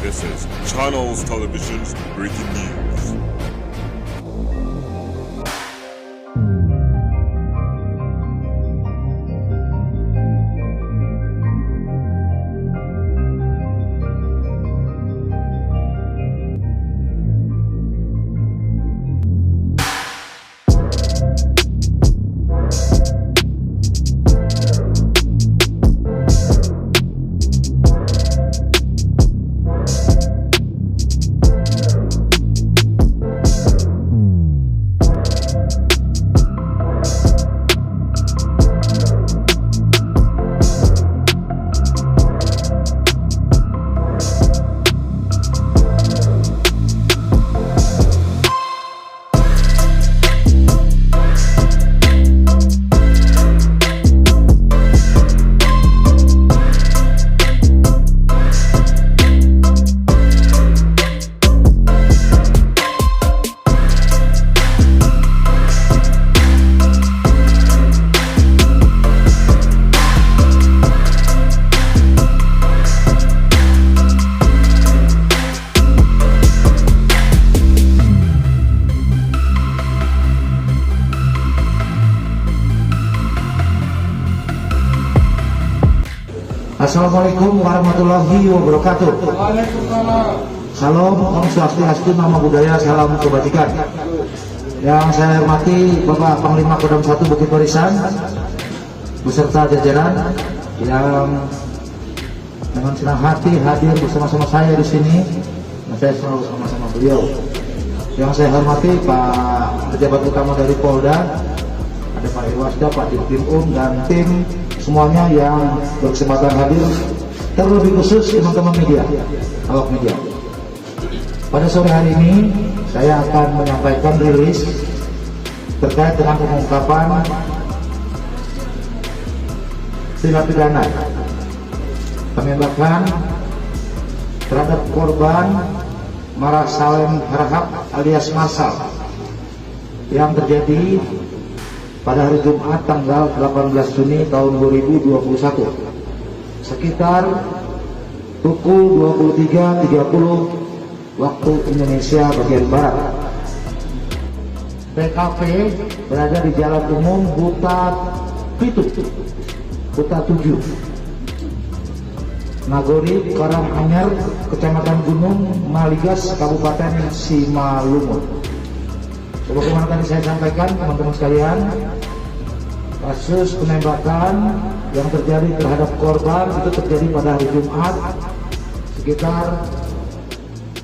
This is Channels Television's breaking news. Assalamualaikum warahmatullahi wabarakatuh. Salam, Om Swastiastu, Namo Buddhaya, salam kebajikan. Yang saya hormati Bapak Panglima Kodam 1 Bukit Barisan beserta jajaran yang dengan senang hati hadir bersama-sama saya di sini. Saya selalu sama-sama beliau. Yang saya hormati Pak pejabat utama dari Polda, ada Pak Irwasda, Pak Dirkrim dan tim semuanya yang berkesempatan hadir, terlebih khusus teman-teman media, awak media. Pada sore hari ini saya akan menyampaikan rilis terkait dengan pengungkapan tindak pidana penembakan terhadap korban Mara Salem Harahap alias Marsal yang terjadi pada hari Jumat tanggal 18 Juni tahun 2021 sekitar pukul 23.30 waktu Indonesia bagian Barat. TKP berada di Jalan Umum Huta Pitu, Huta 7, Nagori, Karanganyar, Kecamatan Gunung Maligas, Kabupaten Simalungun. Sebagaimana tadi saya sampaikan, teman-teman sekalian, kasus penembakan yang terjadi terhadap korban itu terjadi pada hari Jumat sekitar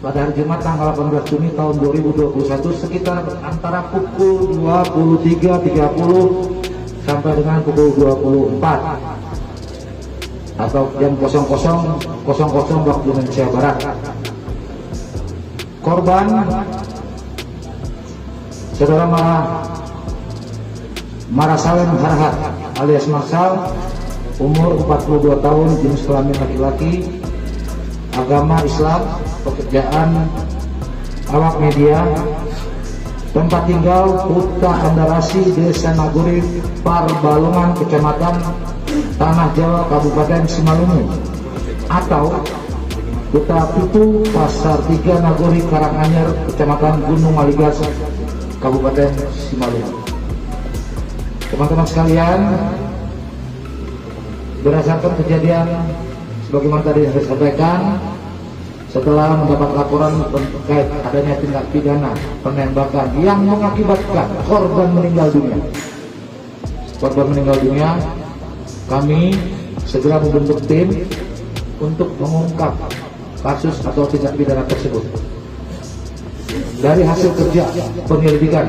pada hari Jumat tanggal 18 Juni tahun 2021 sekitar antara pukul 23.30 sampai dengan pukul 24 atau jam 00.00 waktu Indonesia Barat. Korban Saudara Mara Salem Harahap alias Marsal, umur 42 tahun, jenis kelamin laki-laki, agama Islam, pekerjaan awak media, tempat tinggal Huta Andarasi, Desa Nagori, Parbalungan, Kecamatan Tanah Jawa, Kabupaten Simalungun, atau Huta Pitu, Pasar 3, Nagori, Karanganyar, Kecamatan Gunung Maligas, Kabupaten Simalungun. Teman-teman sekalian, berdasarkan kejadian sebagaimana tadi yang saya sampaikan, setelah mendapat laporan terkait adanya tindak pidana penembakan yang mengakibatkan korban meninggal dunia, kami segera membentuk tim untuk mengungkap kasus atau tindak pidana tersebut. Dari hasil kerja penyelidikan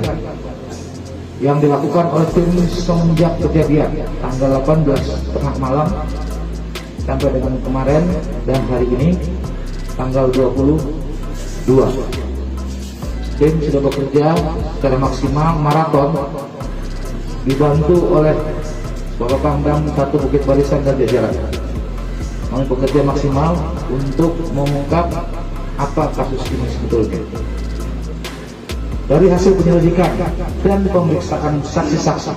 yang dilakukan oleh tim semenjak kejadian tanggal 18 tengah malam sampai dengan kemarin dan hari ini tanggal 22, tim sudah bekerja secara maksimal maraton dibantu oleh Bapak Pangdam 1 Bukit Barisan dan jajaran. Kami bekerja maksimal untuk mengungkap apa kasus ini sebetulnya. Dari hasil penyelidikan dan pemeriksaan saksi-saksi,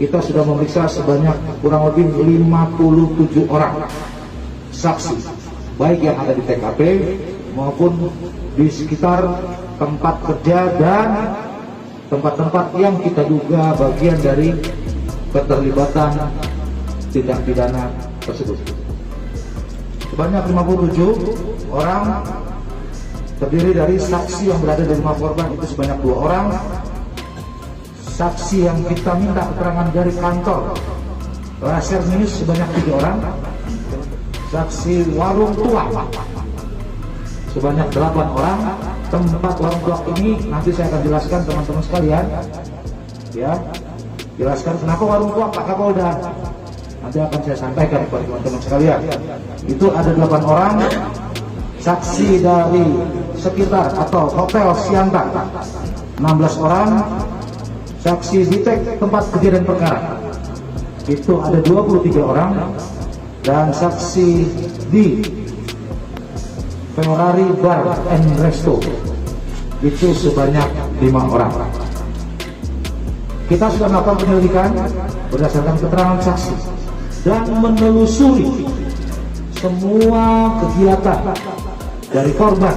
kita sudah memeriksa sebanyak kurang lebih 57 orang saksi baik yang ada di TKP maupun di sekitar tempat kerja dan tempat-tempat yang kita duga bagian dari keterlibatan tindak pidana tersebut. Sebanyak 57 orang terdiri dari saksi yang berada di rumah korban itu sebanyak 2 orang, saksi yang kita minta keterangan dari kantor Laser Minus sebanyak 3 orang, saksi warung tua sebanyak 8 orang. Tempat warung tua ini nanti saya akan jelaskan teman-teman sekalian, ya, jelaskan kenapa warung tua Pak Kapolda, nanti akan saya sampaikan kepada teman-teman sekalian. Itu ada 8 orang saksi dari sekitar atau hotel Siantar, 16 orang saksi di tempat kejadian perkara itu ada 23 orang, dan saksi di Ferrari Bar and Resto itu sebanyak 5 orang. Kita sudah melakukan penyelidikan berdasarkan keterangan saksi dan menelusuri semua kegiatan dari korban,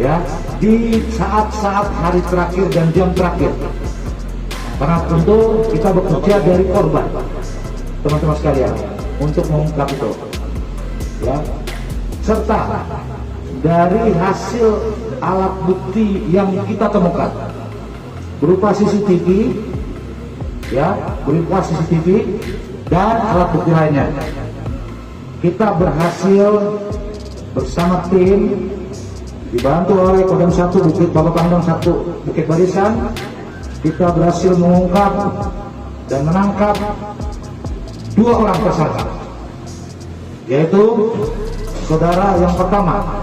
ya, di saat-saat hari terakhir dan jam terakhir. Karena tentu kita bekerja dari korban, teman-teman sekalian, untuk mengungkap itu, ya, serta dari hasil alat bukti yang kita temukan berupa CCTV, ya, berupa CCTV dan alat bukti lainnya. Kita berhasil bersama tim dibantu oleh Kodam 1 Bukit Bapak Pangdam 1 Bukit Barisan, kita berhasil mengungkap dan menangkap 2 orang tersangka, yaitu saudara yang pertama,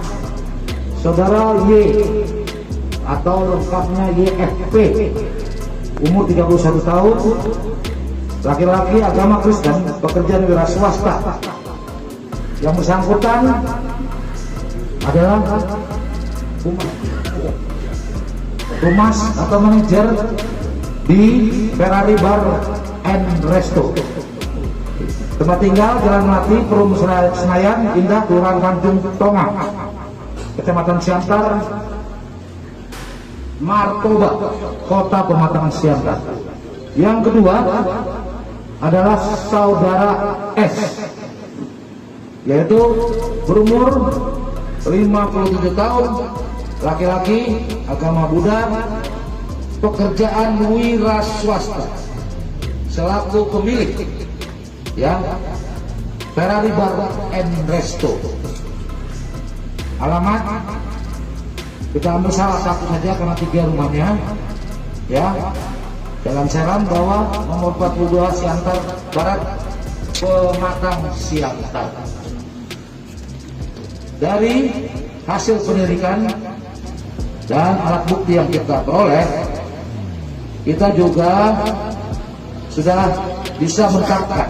saudara Y atau lengkapnya YFP, umur 31 tahun, laki-laki, agama Kristen, pekerjaan wira swasta. Yang bersangkutan adalah humas atau manajer di Ferrari Bar and Resto. Tempat tinggal Jalan Melati, Perum Senayan Indah, Kelurahan Tanjung Tonga, Kecamatan Siantar, Martoba, Kota Pematang Siantar. Yang kedua adalah saudara S, yaitu berumur 57 tahun, laki-laki, agama Buddha, pekerjaan wira swasta, selaku pemilik, ya, Ferrari Bar and Resto. Alamat kita ambil salah satu saja karena 3 rumahnya, ya, Jalan Seram Bawah, nomor 42 Siantar Barat, Pematang Siantar. Dari hasil penyelidikan dan alat bukti yang kita peroleh, kita juga sudah bisa menetapkan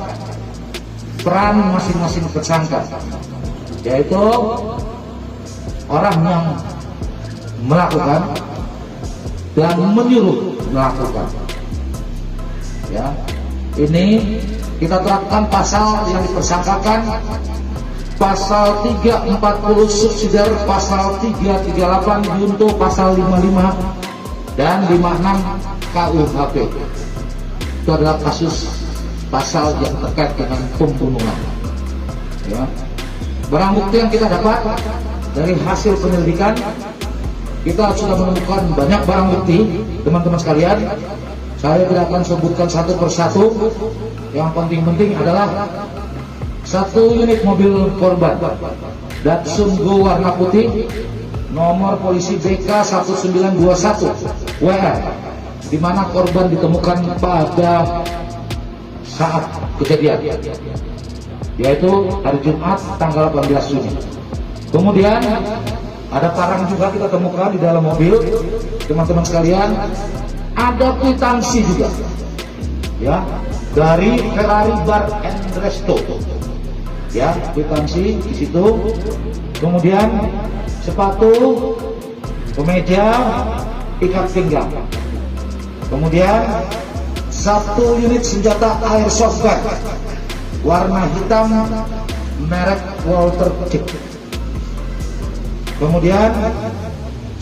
peran masing-masing tersangka, yaitu orang yang melakukan dan menyuruh melakukan, ya. Ini kita terapkan pasal yang dipersangkakan, pasal 340 subsidiar, pasal 338 junto, pasal 55 dan 56 KUHP. Itu adalah kasus pasal yang terkait dengan pembunuhan, ya. Barang bukti yang kita dapat dari hasil penyelidikan, kita sudah menemukan banyak barang bukti, teman-teman sekalian. Saya tidak akan sebutkan satu persatu. Yang penting-penting adalah 1 unit mobil korban Datsun Go warna putih, nomor polisi BK 1921 WR, di mana korban ditemukan pada saat kejadian, yaitu hari Jumat tanggal 18 Juni. Kemudian ada parang juga kita temukan di dalam mobil, teman-teman sekalian. Ada kwitansi juga, ya, dari Ferrari Bar and Resto, ya, kwitansi di situ. Kemudian sepatu, kemeja, ikat pinggang. Kemudian 1 unit senjata airsoft gun warna hitam merek Walter Chip. Kemudian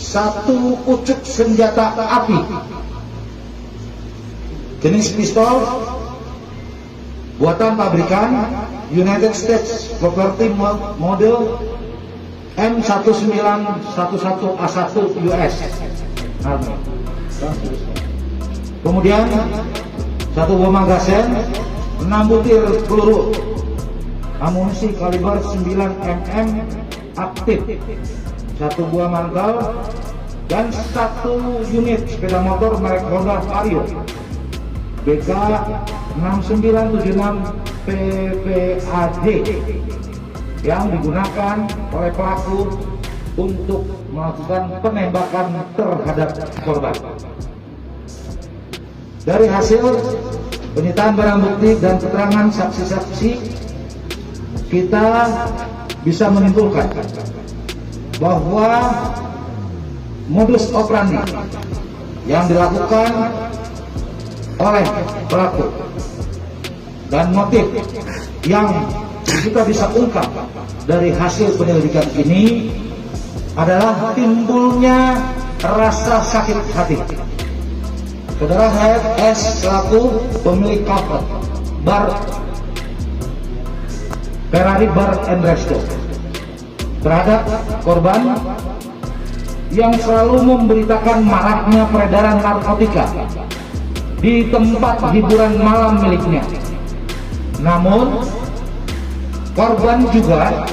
1 pucuk senjata api jenis pistol buatan pabrikan United States Property model M1911A1 US Army. Kemudian 1 buah magazen, 6 butir peluru amunisi kaliber 9 mm aktif, 1 buah mantel, dan 1 unit sepeda motor merek Honda Vario BK 6976 PPAD yang digunakan oleh pelaku untuk melakukan penembakan terhadap korban. Dari hasil penyitaan barang bukti dan keterangan saksi-saksi, kita bisa menyimpulkan bahwa modus operandi yang dilakukan oleh pelaku dan motif yang kita bisa ungkap dari hasil penyelidikan ini adalah timbulnya rasa sakit hati. Saudara HS selaku pemilik kafe bar Ferrari Bar and Resto terhadap korban yang selalu memberitakan maraknya peredaran narkotika di tempat hiburan malam miliknya. Namun korban juga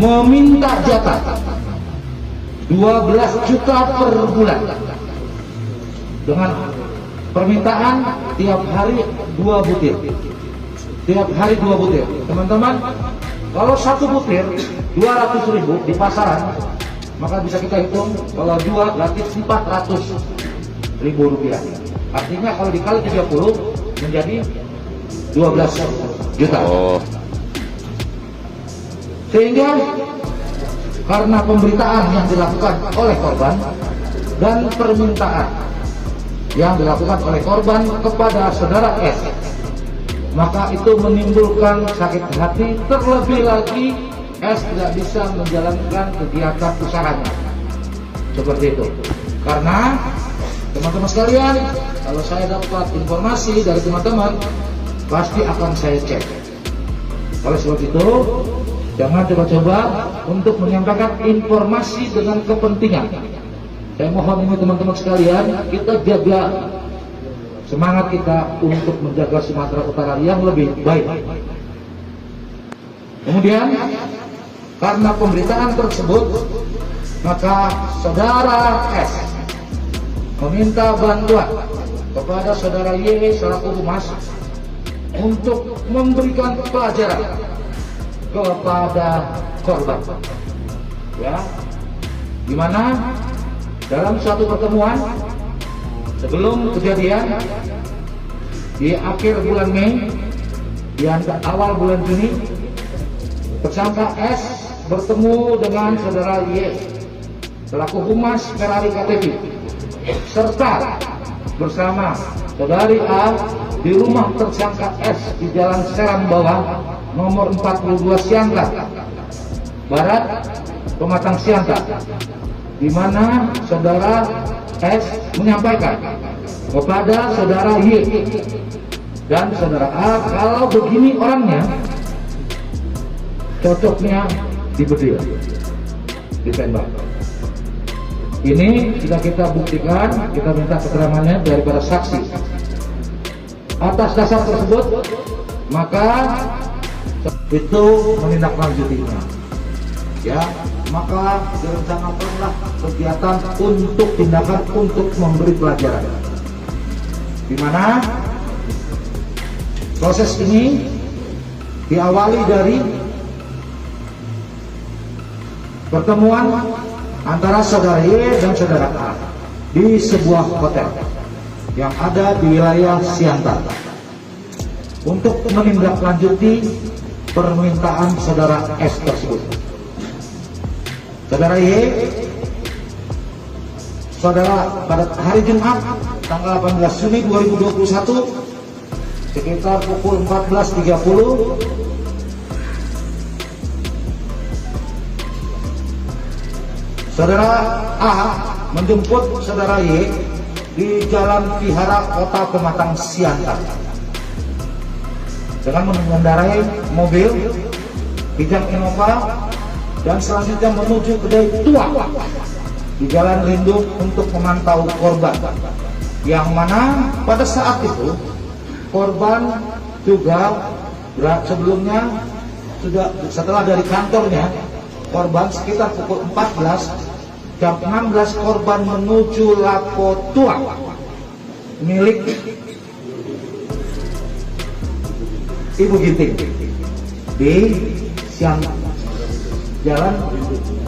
meminta jatah 12 juta per bulan dengan permintaan tiap hari 2 butir. Tiap hari 2 butir. Teman-teman, kalau 1 butir 200.000 di pasaran, maka bisa kita hitung kalau 2 berarti 400.000 rupiah. Artinya kalau dikali 30 menjadi 12 juta. Sehingga karena pemberitaan yang dilakukan oleh korban dan permintaan yang dilakukan oleh korban kepada saudara S, maka itu menimbulkan sakit hati. Terlebih lagi S tidak bisa menjalankan kegiatan usahanya seperti itu. Karena teman-teman sekalian, kalau saya dapat informasi dari teman-teman, pasti akan saya cek. Oleh sebab itu, jangan coba-coba untuk menyampaikan informasi dengan kepentingan. Saya mohon ini teman-teman sekalian, kita jaga semangat kita untuk menjaga Sumatera Utara yang lebih baik. Kemudian, karena pemberitaan tersebut, maka saudara S meminta bantuan kepada saudara Y selaku humas untuk memberikan pelajaran kepada korban, ya, dimana dalam suatu pertemuan sebelum kejadian di akhir bulan Mei, di awal bulan Juni, tersangka S bertemu dengan saudara Y selaku humas Ferrari KTP serta bersama saudari A di rumah tersangka S di Jalan Serang Bawah nomor 42 Siangga Barat, Pematang Siangga, di mana saudara S menyampaikan kepada saudara Y dan saudara A kalau begini orangnya cocoknya dibedil, ditembak. Ini sudah kita buktikan, kita minta keterangannya daripada saksi. Atas dasar tersebut, maka itu menindaklanjutinya, ya, maka direncanakanlah kegiatan untuk tindakan untuk memberi pelajaran, di mana proses ini diawali dari pertemuan antara saudara Y dan saudara A di sebuah hotel yang ada di wilayah Siantar untuk menindaklanjuti permintaan saudara S tersebut. Saudara Y, saudara pada hari Jumat tanggal 18 Juni 2021 sekitar pukul 14.30 Saudara A menjemput saudara Y di Jalan Vihara Kota Pematang Siantar dengan mengendarai mobil Kijang Innova dan selanjutnya menuju kedai tua di Jalan Lindung untuk memantau korban, yang mana pada saat itu korban juga sebelumnya sudah setelah dari kantornya korban sekitar pukul 14, jam 16 korban menuju Lapo Tua milik Ibu Ginting di Jalan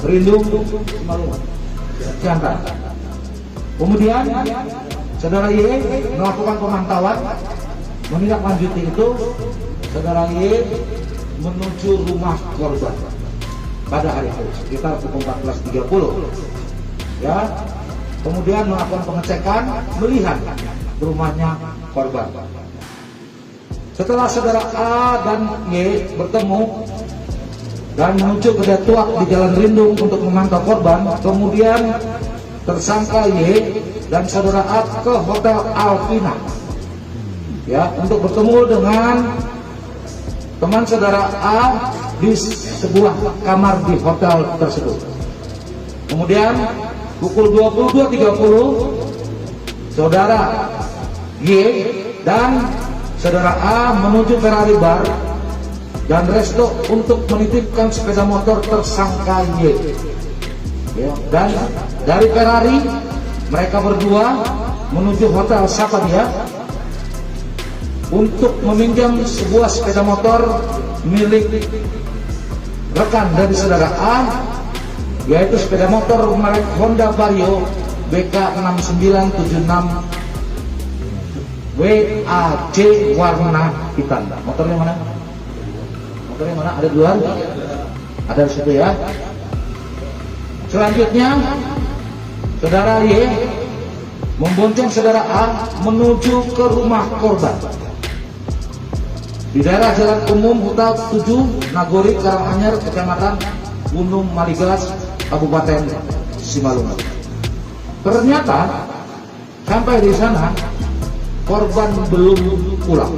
Rindung Siantar. Kemudian saudara Y melakukan pemantauan, menindaklanjuti itu saudara Y menuju rumah korban pada hari itu sekitar pukul 14.30 ya. Kemudian melakukan pengecekan, melihat rumahnya korban. Setelah saudara A dan Y bertemu dan menuju ke Datuak di Jalan Rindung untuk memantau korban, kemudian tersangka Y dan saudara A ke Hotel Alvina ya untuk bertemu dengan teman saudara A di sebuah kamar di hotel tersebut. Kemudian pukul 22.30 saudara Y dan saudara A menuju Ferrari Bar dan resto untuk menitipkan sepeda motor tersangka Y. Ya, dan dari Ferrari mereka berdua menuju Hotel Sapadia untuk meminjam sebuah sepeda motor milik rekan dari saudara A, yaitu sepeda motor merek Honda Vario BK6976 WAJ warna hitam. Motornya mana? Motornya mana? Ada di luar? Ada di situ ya. Selanjutnya saudara Y membonceng saudara A menuju ke rumah korban di daerah Jalan Umum Huta 7 Nagori Karanganyar, Kecamatan Gunung Maligas, Kabupaten Simalungun. Ternyata sampai di sana korban belum pulang.